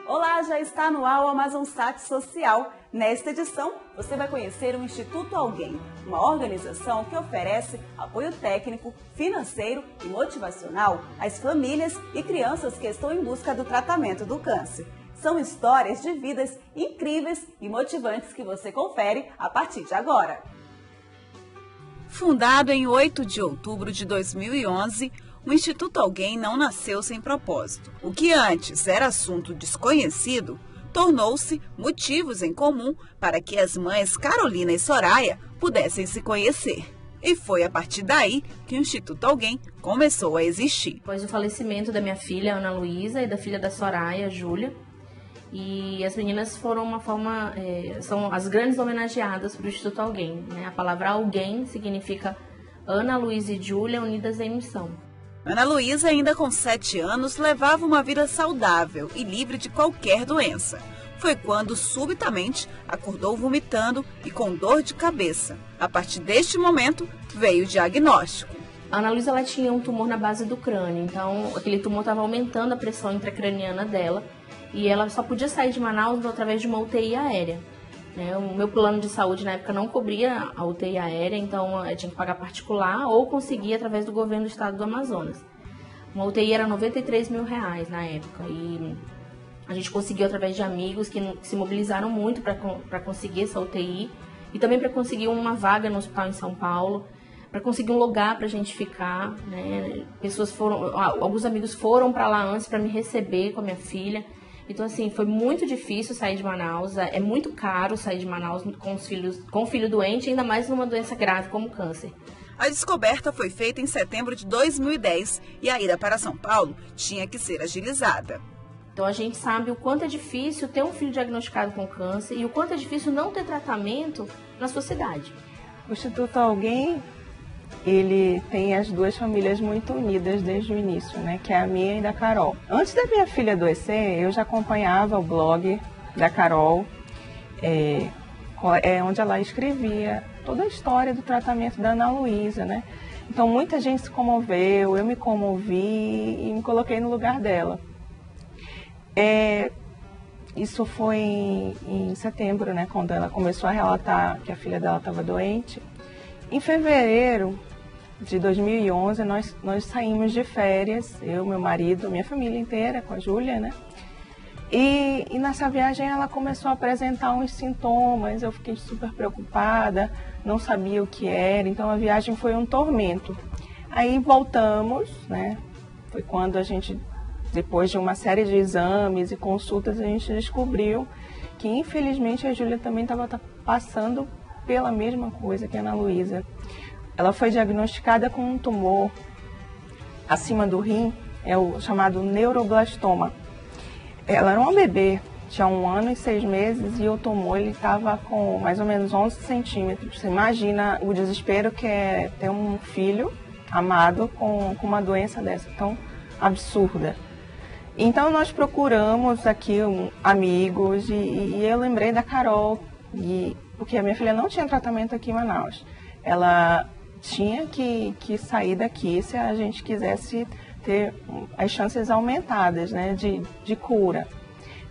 Olá, já está no ar o Amazonsat Social. Nesta edição, você vai conhecer o Instituto Alguém, uma organização que oferece apoio técnico, financeiro e motivacional às famílias e crianças que estão em busca do tratamento do câncer. São histórias de vidas incríveis e motivantes que você confere a partir de agora. Fundado em 8 de outubro de 2011, o Instituto Alguém não nasceu sem propósito. O que antes era assunto desconhecido, tornou-se motivos em comum para que as mães Carolina e Soraya pudessem se conhecer. E foi a partir daí que o Instituto Alguém começou a existir. Após o falecimento da minha filha, Ana Luísa, e da filha da Soraya, Júlia, e as meninas foram uma forma, são as grandes homenageadas para o Instituto Alguém, né? A palavra Alguém significa Ana, Luísa e Júlia unidas em missão. Ana Luísa, ainda com 7 anos, levava uma vida saudável e livre de qualquer doença. Foi quando, subitamente, acordou vomitando e com dor de cabeça. A partir deste momento, veio o diagnóstico. A Ana Luísa, ela tinha um tumor na base do crânio, então aquele tumor estava aumentando a pressão intracraniana dela e ela só podia sair de Manaus através de uma UTI aérea. O meu plano de saúde na época não cobria a UTI aérea, então eu tinha que pagar particular ou conseguir através do governo do estado do Amazonas. Uma UTI era R$93 mil na época e a gente conseguiu através de amigos que se mobilizaram muito para conseguir essa UTI e também para conseguir uma vaga no hospital em São Paulo, para conseguir um lugar para a gente ficar, né? Alguns amigos foram para lá antes para me receber com a minha filha. Então, assim, foi muito difícil sair de Manaus, é muito caro sair de Manaus com o filho doente, ainda mais numa doença grave como câncer. A descoberta foi feita em setembro de 2010 e a ida para São Paulo tinha que ser agilizada. Então, a gente sabe o quanto é difícil ter um filho diagnosticado com câncer e o quanto é difícil não ter tratamento na sua cidade. O Instituto Alguém, ele tem as duas famílias muito unidas desde o início, né? Que é a minha e da Carol. Antes da minha filha adoecer, eu já acompanhava o blog da Carol, onde ela escrevia toda a história do tratamento da Ana Luísa, né? Então muita gente se comoveu, eu me comovi e me coloquei no lugar dela. Isso foi em setembro, né? Quando ela começou a relatar que a filha dela estava doente. Em fevereiro de 2011, nós saímos de férias, eu, meu marido, minha família inteira, com a Júlia, né? E nessa viagem ela começou a apresentar uns sintomas, eu fiquei super preocupada, não sabia o que era, então a viagem foi um tormento. Aí voltamos, né? Foi quando a gente, depois de uma série de exames e consultas, a gente descobriu que infelizmente a Júlia também estava passando pela mesma coisa que a Ana Luísa. Ela foi diagnosticada com um tumor acima do rim, é o chamado neuroblastoma. Ela era uma bebê, tinha 1 ano e 6 meses e o tumor estava com mais ou menos 11 centímetros. Você imagina o desespero que é ter um filho amado com uma doença dessa tão absurda. Então nós procuramos aqui amigos e eu lembrei da Carol, porque a minha filha não tinha tratamento aqui em Manaus. Ela tinha que sair daqui se a gente quisesse ter as chances aumentadas, né, de cura.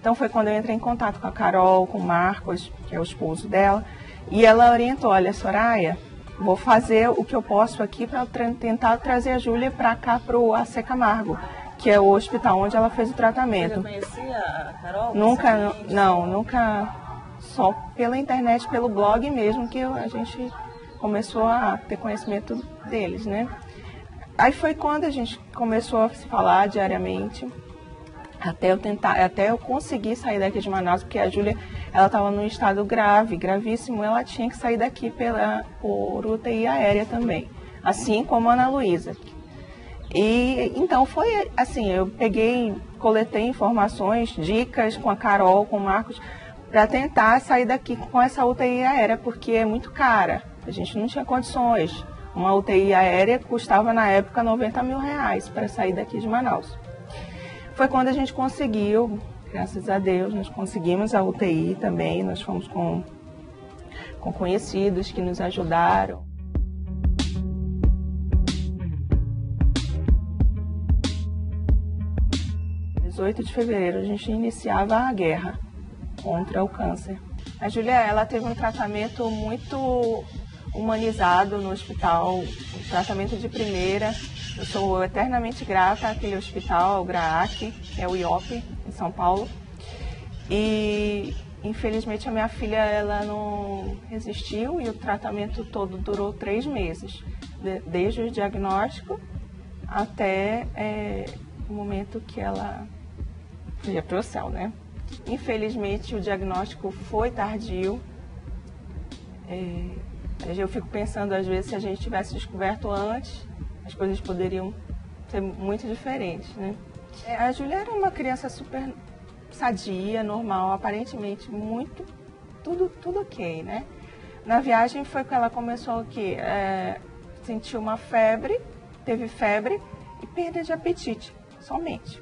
Então foi quando eu entrei em contato com a Carol, com o Marcos, que é o esposo dela, e ela orientou: olha, Soraya, vou fazer o que eu posso aqui para tentar trazer a Júlia para cá, para o AC Camargo, que é o hospital onde ela fez o tratamento. Você já conhecia a Carol? Nunca, só pela internet, pelo blog mesmo, que a gente começou a ter conhecimento deles, né? Aí foi quando a gente começou a se falar diariamente, até eu conseguir sair daqui de Manaus, porque a Júlia, ela estava num estado gravíssimo, ela tinha que sair daqui por UTI aérea também, assim como a Ana Luísa. E então foi assim, eu coletei informações, dicas com a Carol, com o Marcos, para tentar sair daqui com essa UTI aérea, porque é muito cara, a gente não tinha condições. Uma UTI aérea custava na época R$90 mil para sair daqui de Manaus. Foi quando a gente conseguiu, graças a Deus, nós conseguimos a UTI também, nós fomos com conhecidos que nos ajudaram. 18 de fevereiro, a gente iniciava a guerra contra o câncer. A Júlia, ela teve um tratamento muito humanizado no hospital, um tratamento de primeira. Eu sou eternamente grata àquele hospital, ao GRAAC, que é o IOP, em São Paulo. E, infelizmente, a minha filha ela não resistiu e o tratamento todo durou 3 meses, desde o diagnóstico até o momento que ela ia para o céu, né? Infelizmente, o diagnóstico foi tardio. Eu fico pensando, às vezes, se a gente tivesse descoberto antes, as coisas poderiam ser muito diferentes, né? A Júlia era uma criança super sadia, normal, aparentemente tudo ok, né? Na viagem foi que ela começou sentiu uma febre, teve febre e perda de apetite, somente.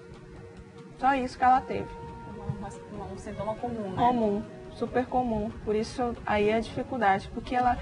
Só isso que ela teve. Um sintoma comum, né? Comum, super comum. Por isso aí a dificuldade, porque ela,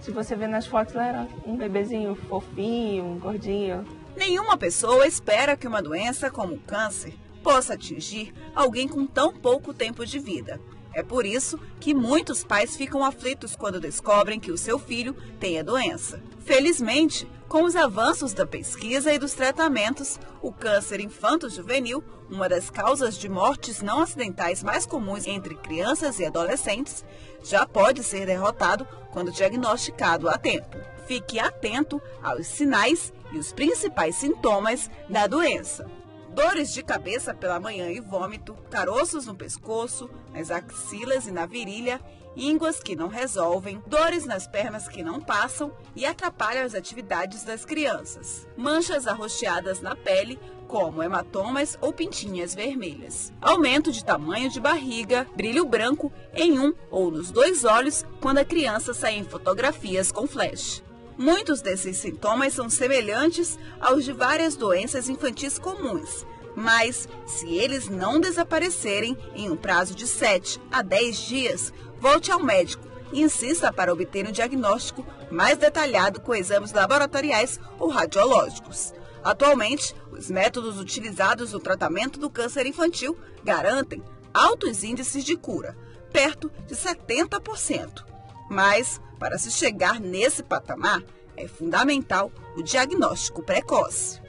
se você vê nas fotos, ela era um bebezinho fofinho, gordinho. Nenhuma pessoa espera que uma doença como o câncer possa atingir alguém com tão pouco tempo de vida. É por isso que muitos pais ficam aflitos quando descobrem que o seu filho tem a doença. Felizmente, com os avanços da pesquisa e dos tratamentos, o câncer infanto-juvenil, uma das causas de mortes não acidentais mais comuns entre crianças e adolescentes, já pode ser derrotado quando diagnosticado a tempo. Fique atento aos sinais e os principais sintomas da doença. Dores de cabeça pela manhã e vômito, caroços no pescoço, nas axilas e na virilha, ínguas que não resolvem, dores nas pernas que não passam e atrapalham as atividades das crianças. Manchas arroxeadas na pele, como hematomas ou pintinhas vermelhas. Aumento de tamanho de barriga, brilho branco em um ou nos 2 olhos quando a criança sai em fotografias com flash. Muitos desses sintomas são semelhantes aos de várias doenças infantis comuns, mas se eles não desaparecerem em um prazo de 7 a 10 dias, volte ao médico e insista para obter um diagnóstico mais detalhado com exames laboratoriais ou radiológicos. Atualmente, os métodos utilizados no tratamento do câncer infantil garantem altos índices de cura, perto de 70%. Mas, para se chegar nesse patamar, é fundamental o diagnóstico precoce.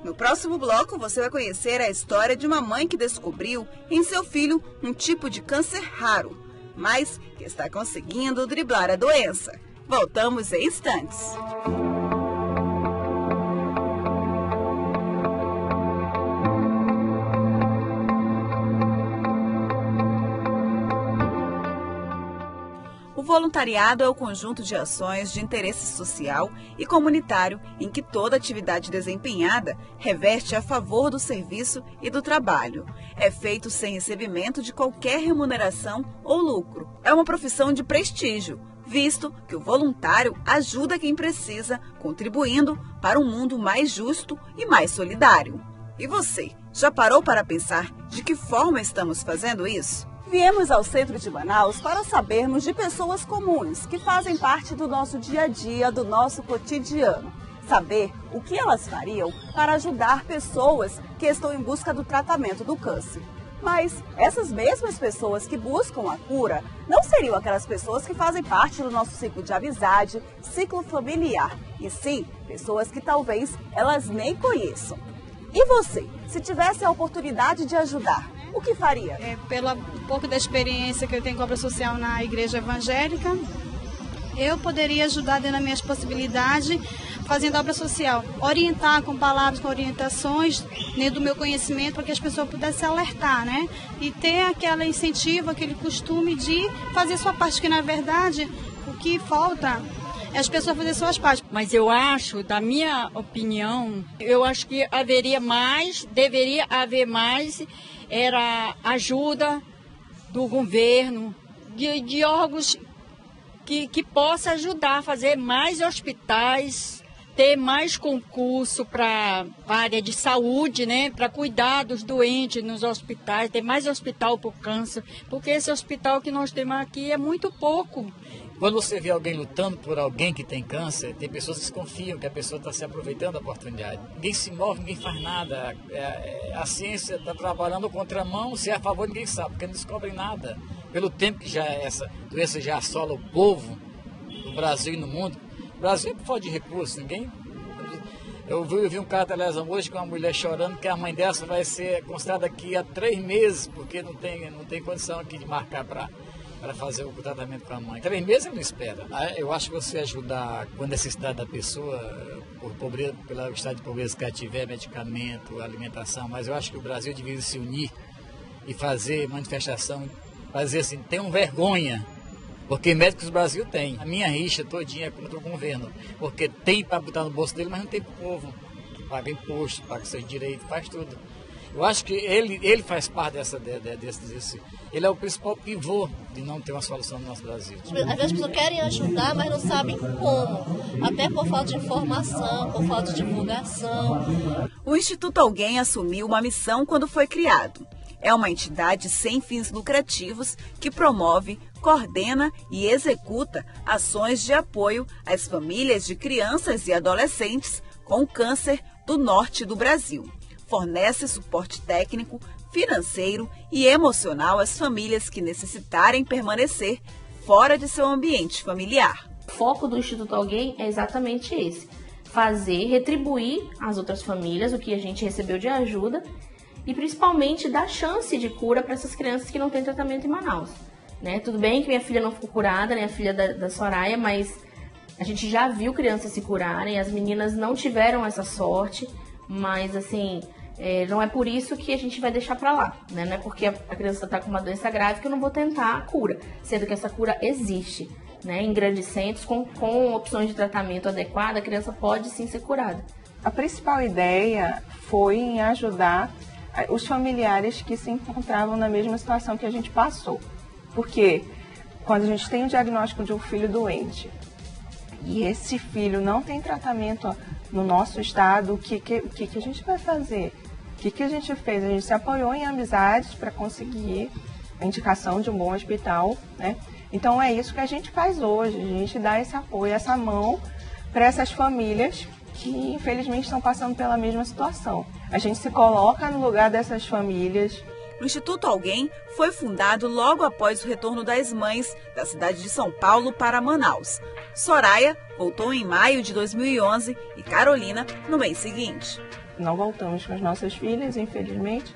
No próximo bloco, você vai conhecer a história de uma mãe que descobriu em seu filho um tipo de câncer raro, mas que está conseguindo driblar a doença. Voltamos em instantes. O voluntariado é o conjunto de ações de interesse social e comunitário em que toda atividade desempenhada reverte a favor do serviço e do trabalho. É feito sem recebimento de qualquer remuneração ou lucro. É uma profissão de prestígio, visto que o voluntário ajuda quem precisa, contribuindo para um mundo mais justo e mais solidário. E você, já parou para pensar de que forma estamos fazendo isso? Viemos ao centro de Manaus para sabermos de pessoas comuns que fazem parte do nosso dia a dia, do nosso cotidiano. Saber o que elas fariam para ajudar pessoas que estão em busca do tratamento do câncer. Mas essas mesmas pessoas que buscam a cura não seriam aquelas pessoas que fazem parte do nosso ciclo de amizade, ciclo familiar, e sim pessoas que talvez elas nem conheçam. E você, se tivesse a oportunidade de ajudar, o que faria? Pelo pouco da experiência que eu tenho com obra social na igreja evangélica, eu poderia ajudar dentro das minhas possibilidades, fazendo obra social. Orientar com palavras, com orientações, dentro do meu conhecimento, para que as pessoas pudessem alertar, né? E ter aquele incentivo, aquele costume de fazer sua parte, que na verdade o que falta é as pessoas fazerem suas partes. Mas eu acho, da minha opinião, eu acho que deveria haver mais, era ajuda do governo, de órgãos que possa ajudar a fazer mais hospitais ter mais concurso para a área de saúde, né? Para cuidar dos doentes nos hospitais, ter mais hospital para o câncer, porque esse hospital que nós temos aqui é muito pouco. Quando você vê alguém lutando por alguém que tem câncer, tem pessoas que desconfiam que a pessoa está se aproveitando da oportunidade. Ninguém se move, ninguém faz nada. A ciência está trabalhando contramão, se é a favor ninguém sabe, porque não descobrem nada. Pelo tempo que já essa doença já assola o povo no Brasil e no mundo, o Brasil é falta de recursos, ninguém... Eu vi um cara da televisão hoje com uma mulher chorando que a mãe dessa vai ser considerada daqui a 3 meses, porque não tem condição aqui de marcar para fazer o tratamento com a mãe. 3 meses ele não espera. Eu acho que você ajudar com a necessidade da pessoa, por pobreza, pelo estado de pobreza que ela tiver, medicamento, alimentação, mas eu acho que o Brasil devia se unir e fazer manifestação, fazer assim, tenham vergonha, porque médicos do Brasil tem. A minha rixa todinha é contra o governo, porque tem para botar no bolso dele, mas não tem para o povo. Paga imposto, paga seus direitos, faz tudo. Eu acho que ele faz parte desse. Ele é o principal pivô de não ter uma solução no nosso Brasil. Às vezes as pessoas querem ajudar, mas não sabem como. Até por falta de informação, por falta de divulgação. O Instituto Alguém assumiu uma missão quando foi criado. É uma entidade sem fins lucrativos que promove, coordena e executa ações de apoio às famílias de crianças e adolescentes com câncer do norte do Brasil. Fornece suporte técnico, financeiro e emocional às famílias que necessitarem permanecer fora de seu ambiente familiar. O foco do Instituto Alguém é exatamente esse: retribuir às outras famílias o que a gente recebeu de ajuda e principalmente dar chance de cura para essas crianças que não têm tratamento em Manaus. Né? Tudo bem que minha filha não ficou curada, né? A filha da Soraya, mas a gente já viu crianças se curarem, as meninas não tiveram essa sorte, mas assim, não é por isso que a gente vai deixar para lá, né? Não é porque a criança está com uma doença grave que eu não vou tentar a cura, sendo que essa cura existe, né? Em grandes centros, com opções de tratamento adequada, a criança pode sim ser curada. A principal ideia foi em ajudar os familiares que se encontravam na mesma situação que a gente passou. Porque quando a gente tem o diagnóstico de um filho doente e esse filho não tem tratamento no nosso estado, o que a gente vai fazer? O que a gente fez? A gente se apoiou em amizades para conseguir a indicação de um bom hospital, né? Então é isso que a gente faz hoje, a gente dá esse apoio, essa mão para essas famílias que infelizmente estão passando pela mesma situação. A gente se coloca no lugar dessas famílias. O Instituto Alguém foi fundado logo após o retorno das mães da cidade de São Paulo para Manaus. Soraya voltou em maio de 2011 e Carolina no mês seguinte. Não voltamos com as nossas filhas, infelizmente,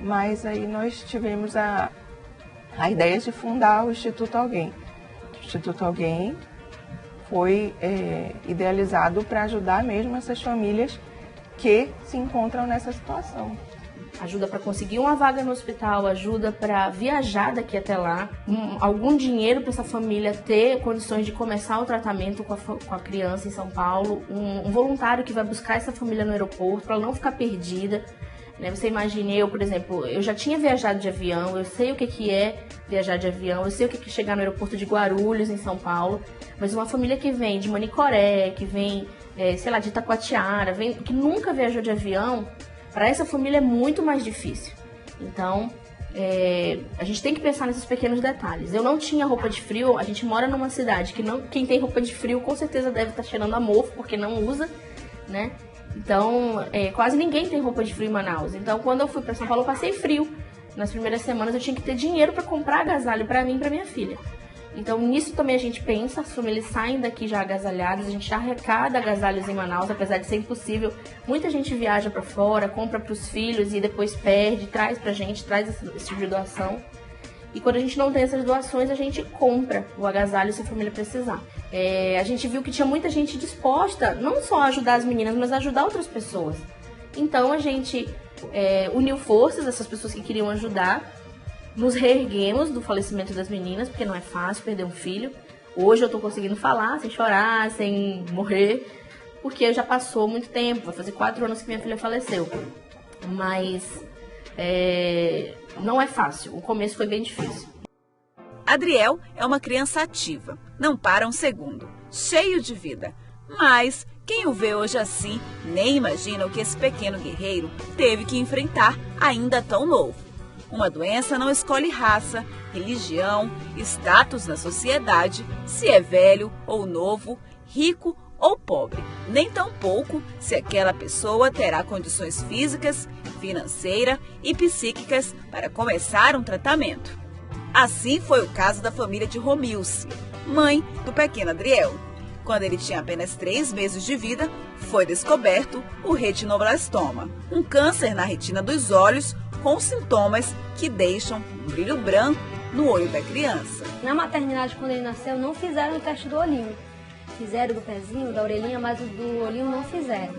mas aí nós tivemos a ideia de fundar o Instituto Alguém. O Instituto Alguém foi idealizado para ajudar mesmo essas famílias que se encontram nessa situação. Ajuda para conseguir uma vaga no hospital, ajuda para viajar daqui até lá, algum dinheiro para essa família ter condições de começar o tratamento com a criança em São Paulo, um voluntário que vai buscar essa família no aeroporto para ela não ficar perdida. Né? Você imagine, eu, por exemplo, eu já tinha viajado de avião, eu sei o que é viajar de avião, eu sei o que é chegar no aeroporto de Guarulhos, em São Paulo, mas uma família que vem de Manicoré, que vem, sei lá, de Itacoatiara, que nunca viajou de avião, para essa família é muito mais difícil. Então, a gente tem que pensar nesses pequenos detalhes. Eu não tinha roupa de frio, a gente mora numa cidade que quem tem roupa de frio com certeza deve estar cheirando a mofo, porque não usa, né? Então, quase ninguém tem roupa de frio em Manaus. Então, quando eu fui para São Paulo, eu passei frio. Nas primeiras semanas, eu tinha que ter dinheiro para comprar agasalho para mim e para minha filha. Então, nisso também a gente pensa, as famílias saem daqui já agasalhadas, a gente já arrecada agasalhos em Manaus, apesar de ser impossível. Muita gente viaja para fora, compra para os filhos e depois perde, traz pra gente, traz esse tipo de doação. E quando a gente não tem essas doações, a gente compra o agasalho se a família precisar. A gente viu que tinha muita gente disposta, não só a ajudar as meninas, mas a ajudar outras pessoas. Então a gente uniu forças, essas pessoas que queriam ajudar, nos reerguemos do falecimento das meninas, porque não é fácil perder um filho. Hoje eu tô conseguindo falar, sem chorar, sem morrer, porque já passou muito tempo, vai fazer 4 anos que minha filha faleceu. Mas não é fácil, o começo foi bem difícil. Adriel é uma criança ativa, não para um segundo, cheio de vida. Mas quem o vê hoje assim nem imagina o que esse pequeno guerreiro teve que enfrentar ainda tão novo. Uma doença não escolhe raça, religião, status na sociedade, se é velho ou novo, rico ou pobre, nem tampouco se aquela pessoa terá condições físicas, financeiras e psíquicas para começar um tratamento. Assim foi o caso da família de Romilce, mãe do pequeno Adriel. Quando ele tinha apenas 3 meses de vida, foi descoberto o retinoblastoma, um câncer na retina dos olhos com sintomas que deixam um brilho branco no olho da criança. Na maternidade, quando ele nasceu, não fizeram o teste do olhinho. Fizeram do pezinho, da orelhinha, mas o do olhinho não fizeram.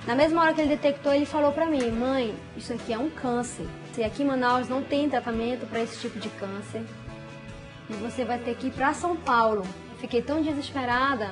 Na mesma hora que ele detectou, ele falou pra mim: mãe, isso aqui é um câncer. Se aqui em Manaus não tem tratamento para esse tipo de câncer, e você vai ter que ir para São Paulo. Fiquei tão desesperada,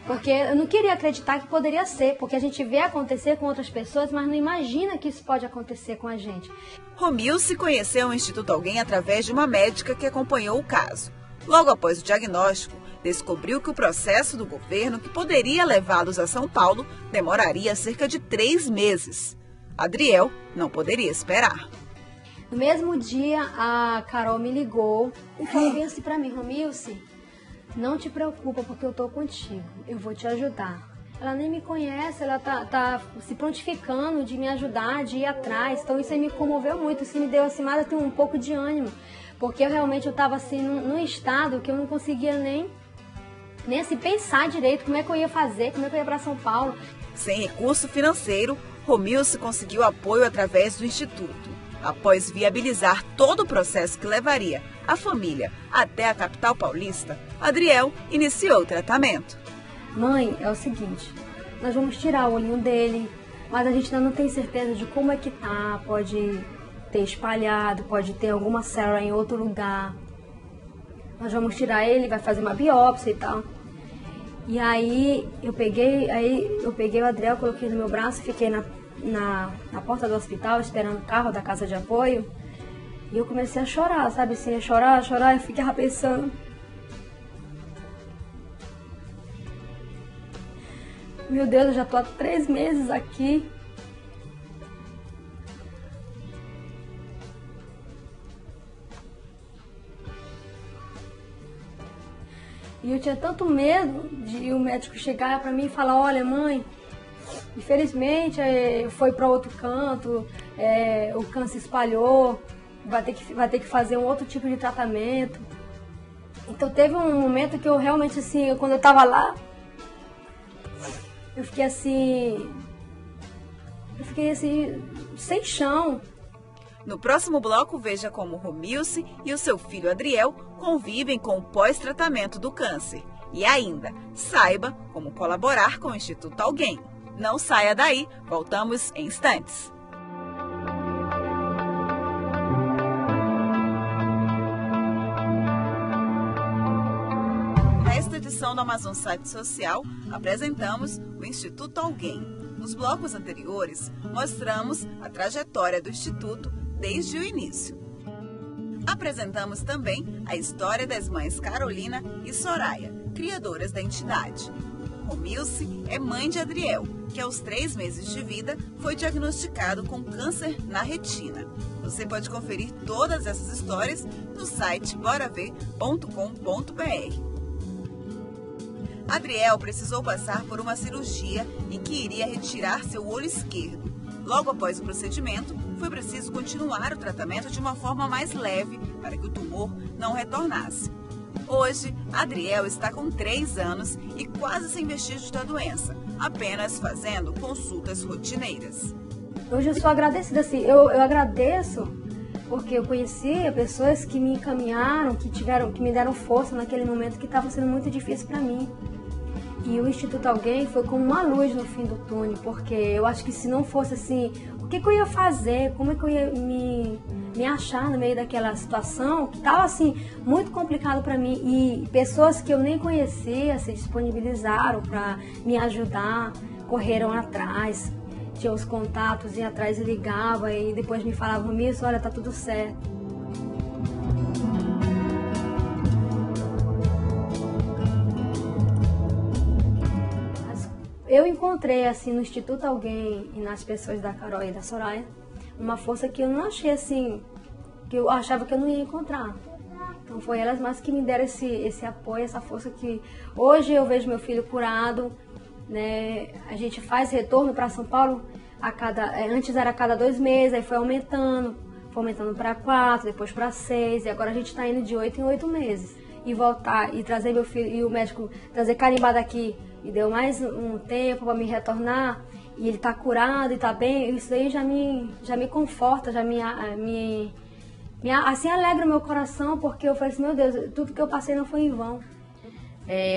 porque eu não queria acreditar que poderia ser, porque a gente vê acontecer com outras pessoas, mas não imagina que isso pode acontecer com a gente. Romilce conheceu o Instituto Alguém através de uma médica que acompanhou o caso. Logo após o diagnóstico, descobriu que o processo do governo que poderia levá-los a São Paulo demoraria cerca de 3 meses. Adriel não poderia esperar. No mesmo dia, a Carol me ligou e falou bem assim pra mim: Romilce, não te preocupa porque eu tô contigo, eu vou te ajudar. Ela nem me conhece, ela tá se prontificando de me ajudar, de ir atrás. Então isso aí me comoveu muito, isso me deu assim, mais um pouco de ânimo. Porque eu realmente estava assim num estado que eu não conseguia nem assim pensar direito como é que eu ia fazer, como é que eu ia para São Paulo. Sem recurso financeiro, Romilce conseguiu apoio através do Instituto. Após viabilizar todo o processo que levaria a família até a capital paulista, Adriel iniciou o tratamento. Mãe, é o seguinte, nós vamos tirar o olhinho dele, mas a gente ainda não tem certeza de como é que tá, pode ter espalhado, pode ter alguma célula em outro lugar. Nós vamos tirar ele, vai fazer uma biópsia e tal. E aí eu peguei o Adriel, coloquei no meu braço e fiquei na porta do hospital esperando o carro da casa de apoio. E eu comecei a chorar, sabe assim, a chorar, eu ficava pensando: meu Deus, eu já tô há 3 meses aqui. E eu tinha tanto medo de o médico chegar pra mim e falar: olha, mãe, infelizmente foi para outro canto, o câncer espalhou, vai ter que fazer um outro tipo de tratamento. Então teve um momento que eu realmente, assim, quando eu tava lá, eu fiquei assim, sem chão. No próximo bloco, veja como Romilce e o seu filho Adriel convivem com o pós-tratamento do câncer. E ainda, saiba como colaborar com o Instituto Alguém. Não saia daí, voltamos em instantes. Nesta edição do Amazon Site Social, apresentamos o Instituto Alguém. Nos blocos anteriores, mostramos a trajetória do Instituto desde o início. Apresentamos também a história das mães Carolina e Soraya, criadoras da entidade. Romilce é mãe de Adriel, que aos 3 meses de vida foi diagnosticado com câncer na retina. Você pode conferir todas essas histórias no site boraver.com.br. Adriel precisou passar por uma cirurgia em que iria retirar seu olho esquerdo. Logo após o procedimento, foi preciso continuar o tratamento de uma forma mais leve para que o tumor não retornasse. Hoje, Adriel está com 3 anos e quase sem vestígios da doença, apenas fazendo consultas rotineiras. Hoje eu sou agradecida, assim, eu agradeço porque eu conheci pessoas que me encaminharam, que me deram força naquele momento que estava sendo muito difícil para mim. E o Instituto Alguém foi como uma luz no fim do túnel, porque eu acho que se não fosse assim, o que eu ia fazer, como é que eu ia me achar no meio daquela situação que estava assim muito complicado para mim, e pessoas que eu nem conhecia se disponibilizaram para me ajudar, correram atrás, tinham os contatos, iam atrás e ligavam e depois me falavam: isso, olha, tá tudo certo. eu encontrei, assim, no Instituto Alguém e nas pessoas da Carol e da Soraya, uma força que eu não achei, assim, que eu achava que eu não ia encontrar. Então foi elas mais que me deram esse apoio, essa força que hoje eu vejo meu filho curado, né? A gente faz retorno para São Paulo antes era a cada 2 meses, aí foi aumentando para 4, depois para 6, e agora a gente está indo de 8 em 8 meses. E voltar e trazer meu filho, e o médico trazer carimbado aqui, e deu mais um tempo para me retornar, e ele está curado e está bem, isso aí já me conforta, já assim alegra o meu coração, porque eu falei assim, meu Deus, tudo que eu passei não foi em vão.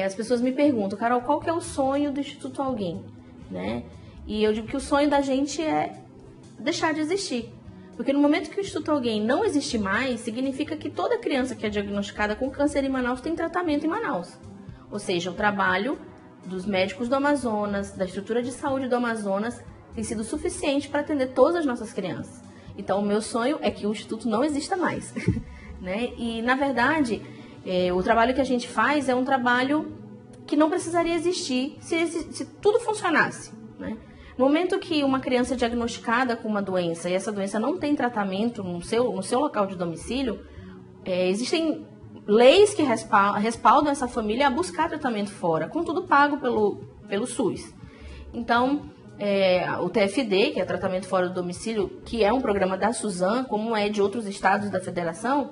As pessoas me perguntam, Carol, qual que é o sonho do Instituto Alguém, né? E eu digo que o sonho da gente é deixar de existir. Porque no momento que o Instituto Alguém não existe mais, significa que toda criança que é diagnosticada com câncer em Manaus tem tratamento em Manaus. Ou seja, o trabalho dos médicos do Amazonas, da estrutura de saúde do Amazonas, tem sido suficiente para atender todas as nossas crianças. Então, o meu sonho é que o Instituto não exista mais. Né? E, na verdade, o trabalho que a gente faz é um trabalho que não precisaria existir se tudo funcionasse. Né? No momento que uma criança é diagnosticada com uma doença e essa doença não tem tratamento no seu local de domicílio, existem leis que respaldam essa família a buscar tratamento fora, contudo pago pelo SUS. Então, o TFD, que é tratamento fora do domicílio, que é um programa da Suzam, como é de outros estados da federação,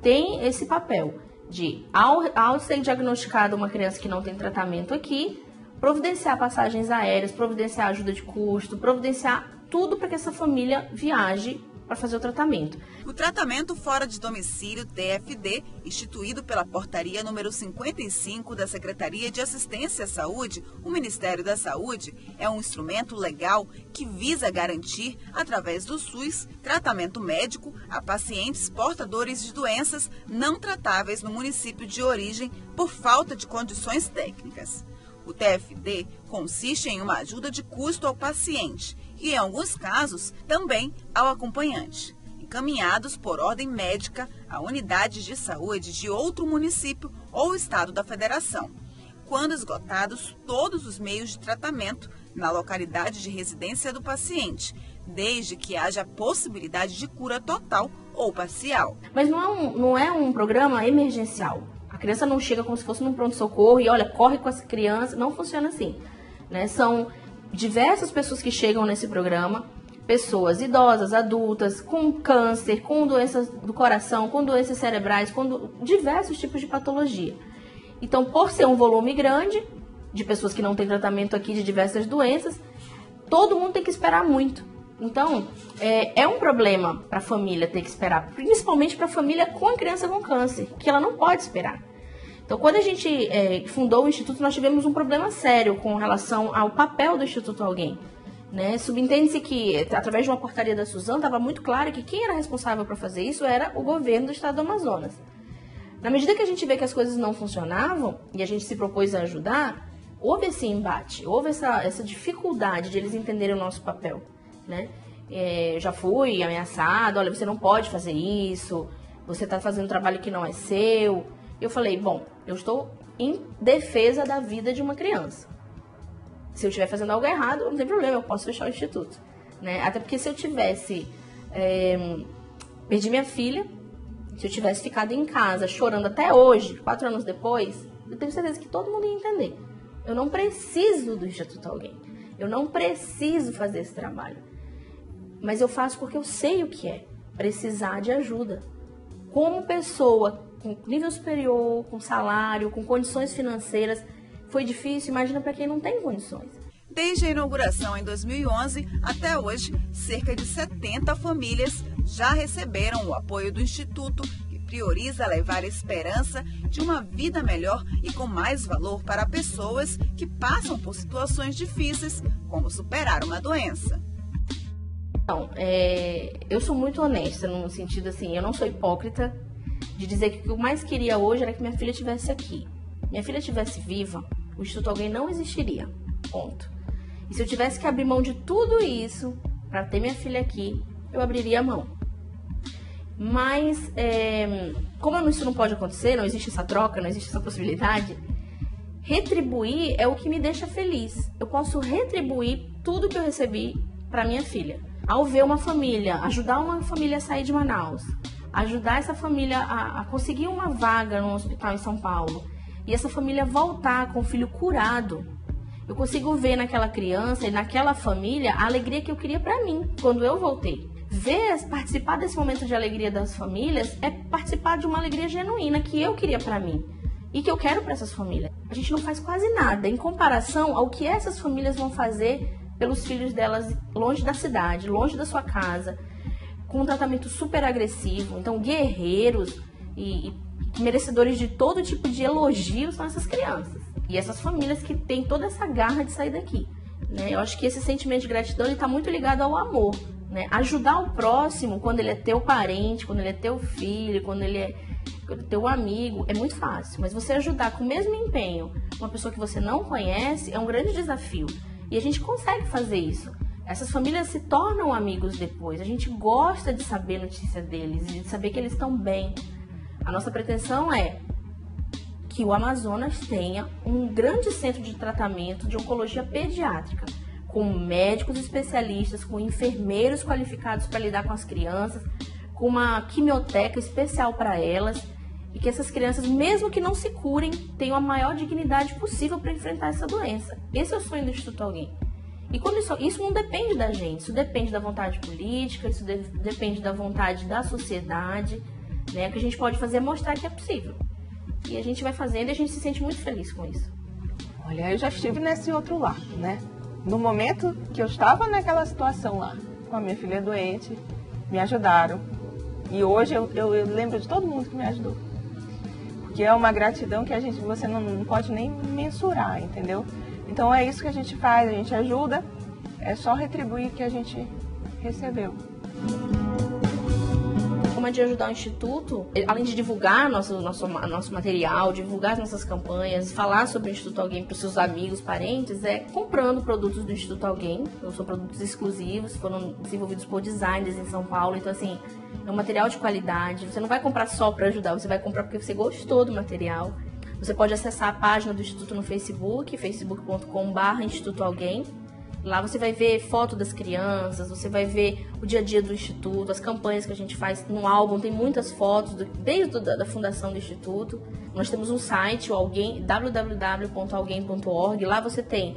tem esse papel de, ao ser diagnosticada uma criança que não tem tratamento aqui, providenciar passagens aéreas, providenciar ajuda de custo, providenciar tudo para que essa família viaje para fazer o tratamento. O tratamento fora de domicílio, TFD, instituído pela portaria número 55 da Secretaria de Assistência à Saúde, o Ministério da Saúde, é um instrumento legal que visa garantir, através do SUS, tratamento médico a pacientes portadores de doenças não tratáveis no município de origem por falta de condições técnicas. O TFD consiste em uma ajuda de custo ao paciente e, em alguns casos, também ao acompanhante, encaminhados por ordem médica a unidades de saúde de outro município ou estado da federação, quando esgotados todos os meios de tratamento na localidade de residência do paciente, desde que haja possibilidade de cura total ou parcial. Mas não é um programa emergencial. A criança não chega como se fosse num pronto-socorro e, olha, corre com essa criança. Não funciona assim. Né? São diversas pessoas que chegam nesse programa, pessoas idosas, adultas, com câncer, com doenças do coração, com doenças cerebrais, com diversos tipos de patologia. Então, por ser um volume grande de pessoas que não têm tratamento aqui de diversas doenças, todo mundo tem que esperar muito. Então, é um problema para a família ter que esperar, principalmente para a família com a criança com câncer, que ela não pode esperar. Então, quando a gente fundou o Instituto, nós tivemos um problema sério com relação ao papel do Instituto Alguém. Né? Subentende-se que, através de uma portaria da Suzam, estava muito claro que quem era responsável por fazer isso era o governo do estado do Amazonas. Na medida que a gente vê que as coisas não funcionavam e a gente se propôs a ajudar, houve esse embate, houve essa dificuldade de eles entenderem o nosso papel. Né? Já fui ameaçado, olha, você não pode fazer isso, você está fazendo um trabalho que não é seu. Eu falei, bom, eu estou em defesa da vida de uma criança. Se eu estiver fazendo algo errado, não tem problema, eu posso fechar o instituto. Né? Até porque se eu tivesse perdi minha filha, se eu tivesse ficado em casa chorando até hoje, 4 anos depois, eu tenho certeza que todo mundo ia entender. Eu não preciso do Instituto Alguém. Eu não preciso fazer esse trabalho. Mas eu faço porque eu sei o que é precisar de ajuda. Como pessoa com nível superior, com salário, com condições financeiras, foi difícil, imagina para quem não tem condições. Desde a inauguração em 2011 até hoje, cerca de 70 famílias já receberam o apoio do Instituto, que prioriza levar a esperança de uma vida melhor e com mais valor para pessoas que passam por situações difíceis, como superar uma doença. Então, eu sou muito honesta, no sentido assim, eu não sou hipócrita de dizer que o que eu mais queria hoje era que minha filha estivesse aqui. Minha filha estivesse viva, o Instituto Alguém não existiria, ponto. E se eu tivesse que abrir mão de tudo isso para ter minha filha aqui, eu abriria a mão. Mas, como isso não pode acontecer, não existe essa troca, não existe essa possibilidade, retribuir é o que me deixa feliz. Eu posso retribuir tudo que eu recebi para minha filha. Ao ver uma família, ajudar uma família a sair de Manaus, ajudar essa família a conseguir uma vaga no hospital em São Paulo, e essa família voltar com o filho curado, eu consigo ver naquela criança e naquela família a alegria que eu queria para mim, quando eu voltei. Participar desse momento de alegria das famílias é participar de uma alegria genuína que eu queria para mim e que eu quero para essas famílias. A gente não faz quase nada em comparação ao que essas famílias vão fazer pelos filhos delas longe da cidade, longe da sua casa, com um tratamento super agressivo. Então, guerreiros e merecedores de todo tipo de elogio são essas crianças. E essas famílias que têm toda essa garra de sair daqui. Né? Eu acho que esse sentimento de gratidão está muito ligado ao amor. Né? Ajudar o próximo quando ele é teu parente, quando ele é teu filho, quando ele é teu amigo, é muito fácil. Mas você ajudar com o mesmo empenho uma pessoa que você não conhece é um grande desafio. E a gente consegue fazer isso. Essas famílias se tornam amigos depois. A gente gosta de saber a notícia deles e de saber que eles estão bem. A nossa pretensão é que o Amazonas tenha um grande centro de tratamento de oncologia pediátrica, com médicos especialistas, com enfermeiros qualificados para lidar com as crianças, com uma quimioteca especial para elas, e que essas crianças, mesmo que não se curem, tenham a maior dignidade possível para enfrentar essa doença. Esse é o sonho do Instituto Alguém. E quando isso não depende da gente, isso depende da vontade política, isso depende da vontade da sociedade, né? O que a gente pode fazer é mostrar que é possível. E a gente vai fazendo e a gente se sente muito feliz com isso. Olha, eu já estive nesse outro lado, né? No momento que eu estava naquela situação lá, com a minha filha doente, me ajudaram. E hoje eu lembro de todo mundo que me ajudou. Porque é uma gratidão que você não pode nem mensurar, entendeu? Então é isso que a gente faz, a gente ajuda, é só retribuir o que a gente recebeu. Forma de ajudar o Instituto, além de divulgar nosso material, divulgar as nossas campanhas, falar sobre o Instituto Alguém para os seus amigos, parentes, é comprando produtos do Instituto Alguém. Então, são produtos exclusivos, foram desenvolvidos por designers em São Paulo. Então, assim, é um material de qualidade. Você não vai comprar só para ajudar, você vai comprar porque você gostou do material. Você pode acessar a página do Instituto no Facebook, facebook.com/Instituto Alguém. Lá você vai ver foto das crianças, você vai ver o dia a dia do Instituto, as campanhas que a gente faz no álbum, tem muitas fotos, desde a fundação do Instituto. Nós temos um site, o Alguém, www.alguém.org, lá você tem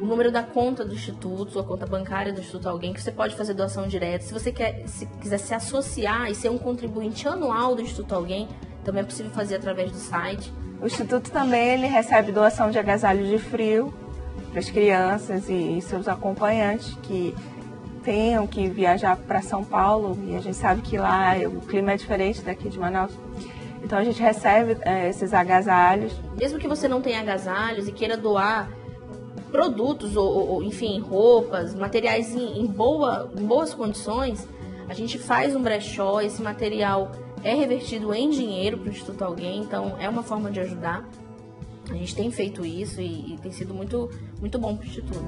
o número da conta do Instituto, a conta bancária do Instituto Alguém, que você pode fazer doação direta. Se você quiser se associar e ser um contribuinte anual do Instituto Alguém, também é possível fazer através do site. O Instituto também ele recebe doação de agasalhos de frio para as crianças e seus acompanhantes que tenham que viajar para São Paulo, e a gente sabe que lá o clima é diferente daqui de Manaus. Então a gente recebe esses agasalhos. Mesmo que você não tenha agasalhos e queira doar produtos ou enfim, roupas, materiais em boas condições, a gente faz um brechó, esse material é revertido em dinheiro para o Instituto Alguém, então é uma forma de ajudar. A gente tem feito isso e tem sido muito, muito bom para o Instituto.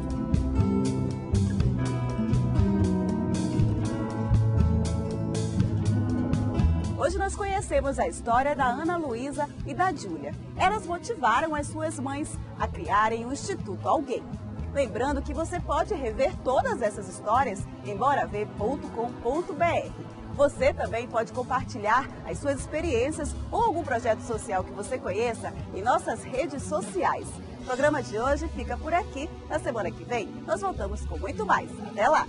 Hoje nós conhecemos a história da Ana Luísa e da Júlia. Elas motivaram as suas mães a criarem o Instituto Alguém. Lembrando que você pode rever todas essas histórias em boraver.com.br. Você também pode compartilhar as suas experiências ou algum projeto social que você conheça em nossas redes sociais. O programa de hoje fica por aqui. Na semana que vem, nós voltamos com muito mais. Até lá!